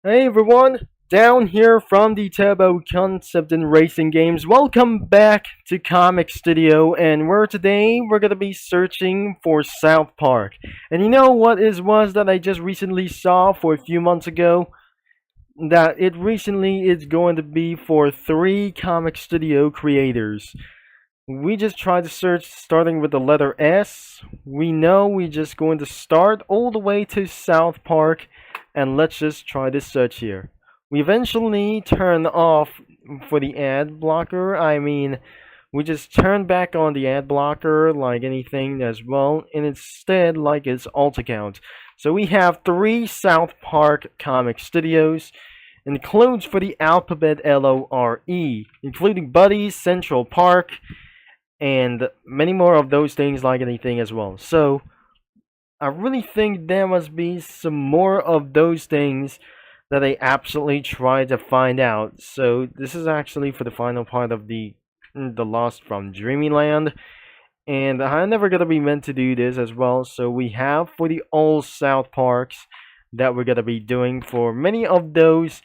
Hey everyone, down here from the Turbo Concept and Racing Games. Welcome back to Comic Studio, and we're gonna be searching for South Park. And you know what is was that I just recently saw for a few months ago that it recently is going to be for three Comic Studio creators. We just tried to search starting with the letter S. We know we just going to start all the way to South Park, and let's just try to search here. We eventually turn off for the ad blocker. We just turn back on the ad blocker like anything as well, and instead like it's alt account. So we have three South Park comic studios. Includes for the alphabet LORE, including Buddies, Central Park, and many more of those things like anything as well. So I really think there must be some more of those things that I absolutely try to find out. So this is actually for the final part of the Lost from Dreamyland, and I'm never gonna be meant to do this as well. So we have for the old South Parks that we're gonna be doing for many of those,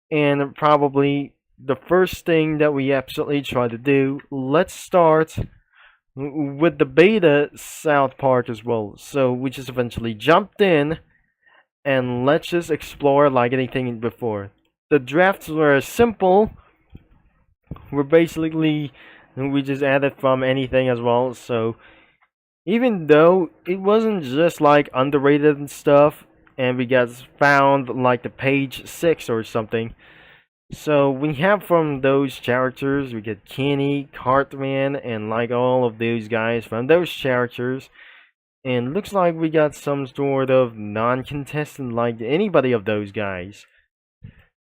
and probably the first thing that we absolutely try to do. Let's start with the beta South Park as well. So we just eventually jumped in and let's just explore like anything before. The drafts were simple. We're basically we just added from anything as well. So even though it wasn't just like underrated and stuff, and we got found like the page 6 or something. So we have from those characters, we get Kenny, Cartman, and like all of those guys from those characters. And looks like we got some sort of non-contestant like anybody of those guys.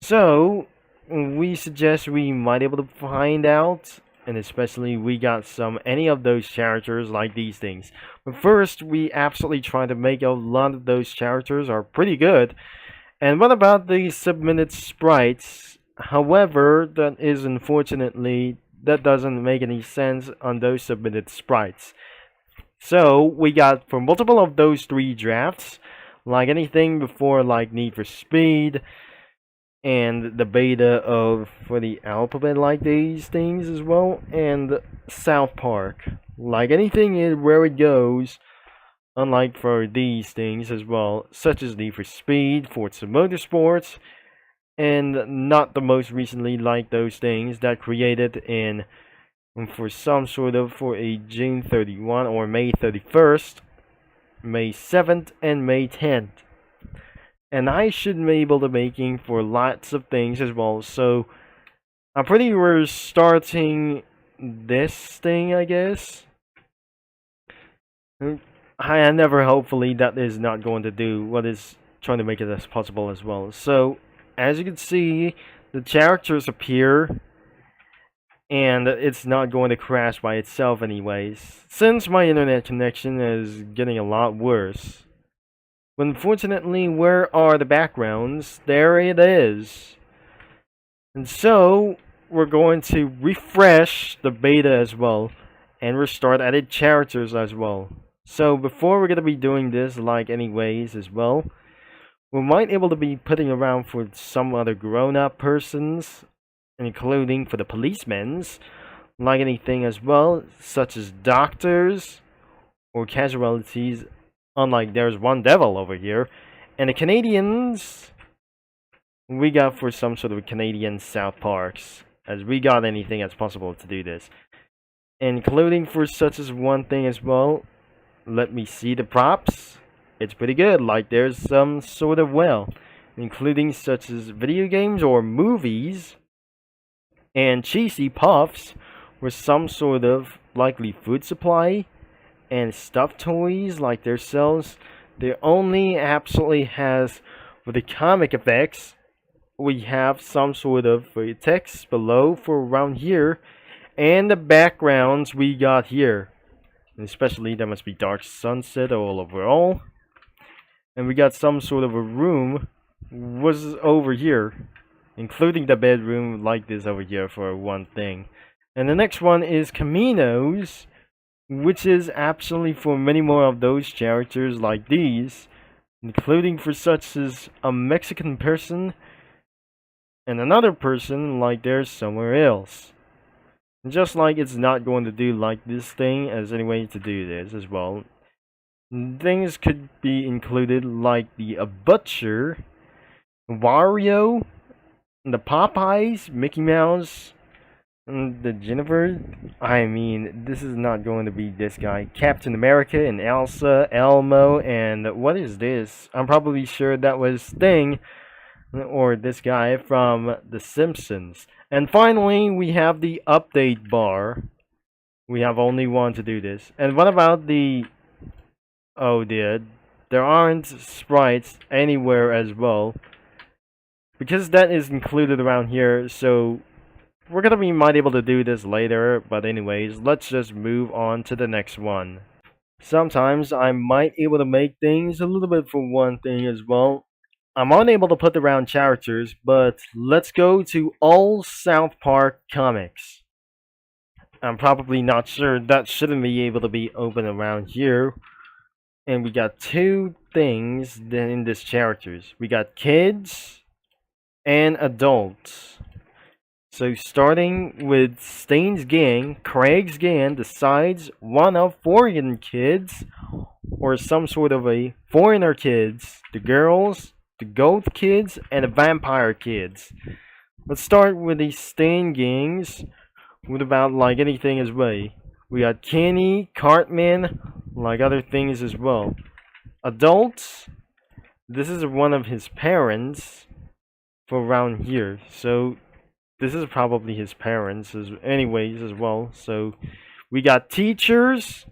So we suggest we might able to find out, and especially we got some any of those characters like these things. But first, we absolutely try to make a lot of those characters are pretty good. And what about the submitted sprites? However, that is unfortunately that doesn't make any sense on those submitted sprites. So we got for multiple of those three drafts, like anything before like Need for Speed and the beta of for the alphabet like these things as well, and South Park. Like anything where it goes, unlike for these things as well, such as Need for Speed, Forza Motorsports, and not the most recently like those things that created in for some sort of for a June 31 or May 31st, May 7th, and May 10th. And I should be able to making for lots of things as well. So I'm pretty we're starting this thing, I guess. I never hopefully that is not going to do what is trying to make it as possible as well. So as you can see, the characters appear and it's not going to crash by itself anyways, since my internet connection is getting a lot worse. But unfortunately, where are the backgrounds? There it is. And so, we're going to refresh the beta as well, and restart added characters as well. So before we're going to be doing this like anyways as well, we might able to be putting around for some other grown-up persons, including for the policemen's, like anything as well, such as doctors or casualties, unlike there's one devil over here. And the Canadians, we got for some sort of Canadian South Parks, as we got anything as possible to do this. Including for such as one thing as well, let me see the props. It's pretty good, like there's some sort of well, including such as video games or movies, and cheesy puffs with some sort of likely food supply, and stuffed toys like their cells. They only absolutely has with the comic effects. We have some sort of text below for around here, and the backgrounds we got here. And especially there must be dark sunset all overall. And we got some sort of a room was over here, including the bedroom like this over here for one thing. And the next one is Caminos, which is absolutely for many more of those characters like these. including for such as a Mexican person and another person like they're somewhere else. Just like it's not going to do like this thing as any way to do this as well. Things could be included like the butcher, Wario, the Popeyes, Mickey Mouse, and the Jennifer. I mean, this is not going to be this guy. Captain America and Elsa, Elmo, and what is this? I'm probably sure that was Sting or this guy from The Simpsons. And finally, we have the update bar. We have only one to do this. And what about the... Oh dear, there aren't sprites anywhere as well. Because that is included around here, so we're gonna be might able to do this later. But anyways, let's just move on to the next one. Sometimes I might able to make things a little bit for one thing as well. I'm unable to put around characters, but let's go to all South Park comics. I'm probably not sure that shouldn't be able to be open around here. And we got two things then in this characters. We got kids and adults. So starting with Stain's gang, Craig's gang decides one of foreign kids or some sort of a foreigner kids, the girls, the goat kids, and the vampire kids. Let's start with the Stain gangs with about like anything as well. We got Kenny, Cartman, like other things as well. Adults, this is one of his parents for around here. So this is probably his parents anyways as well. So we got teachers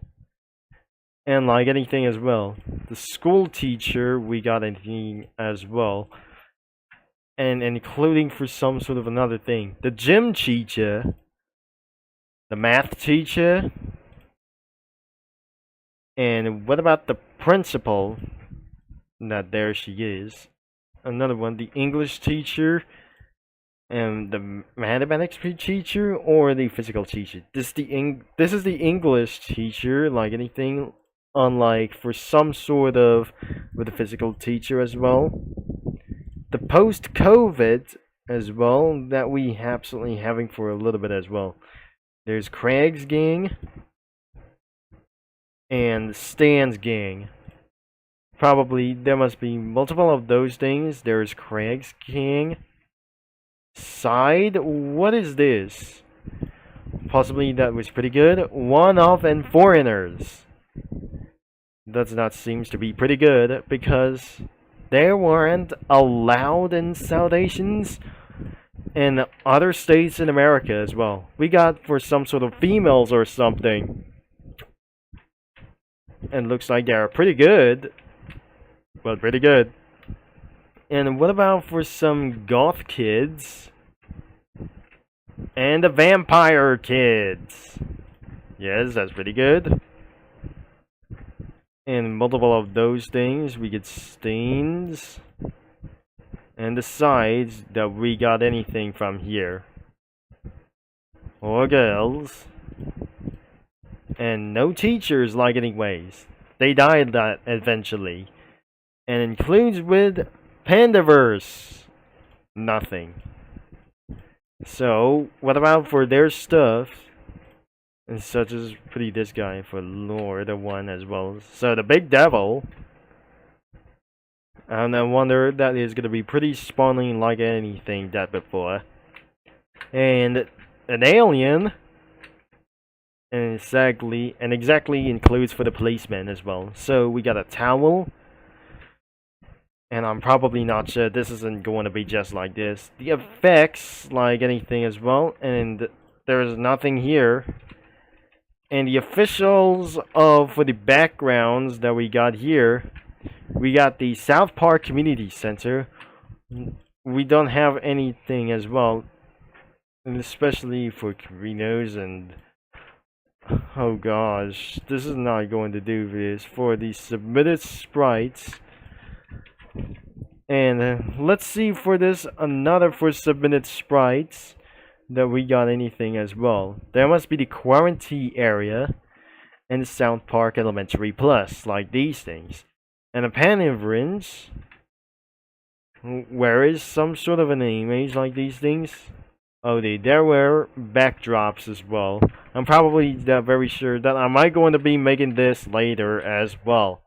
and like anything as well. The school teacher, we got anything as well. And including for some sort of another thing. The gym teacher, the math teacher, and what about the principal? That there she is. Another one, the English teacher, and the mathematics teacher, or the physical teacher. This is the English teacher, like anything. Unlike for some sort of with the physical teacher as well. The post-COVID as well that we absolutely having for a little bit as well. There's Craig's gang and Stan's gang. Probably there must be multiple of those things. There's Craig's gang. Side, what is this? Possibly that was pretty good. One-off and foreigners. Does not seems to be pretty good because they weren't allowed in South Asians and other states in America as well. We got for some sort of females or something. And looks like they're pretty good. Well, pretty good. And what about for some goth kids? And the vampire kids. Yes, that's pretty good. And multiple of those things, we get stains. And the sides that we got anything from here. Or girls. And no teachers like anyways. They died that eventually. And includes with Pandaverse. Nothing. So, what about for their stuff? And such as pretty this guy for Lord one as well. So the big devil. And I wonder that is gonna be pretty spawning like anything that before. And an alien. And exactly includes for the policeman as well. So we got a towel. And I'm probably not sure this isn't going to be just like this. The effects like anything as well. And there's nothing here. And the officials for the backgrounds that we got here, we got the South Park Community Center. We don't have anything as well, and especially for Carinos and oh gosh, this is not going to do this for the submitted sprites. And let's see for this another for submitted sprites. That we got anything as well. There must be the quarantine area and the South Park Elementary Plus, like these things. and a panel of rims. Where is some sort of an image like these things? Oh, there were backdrops as well. I'm probably very sure that I might going to be making this later as well.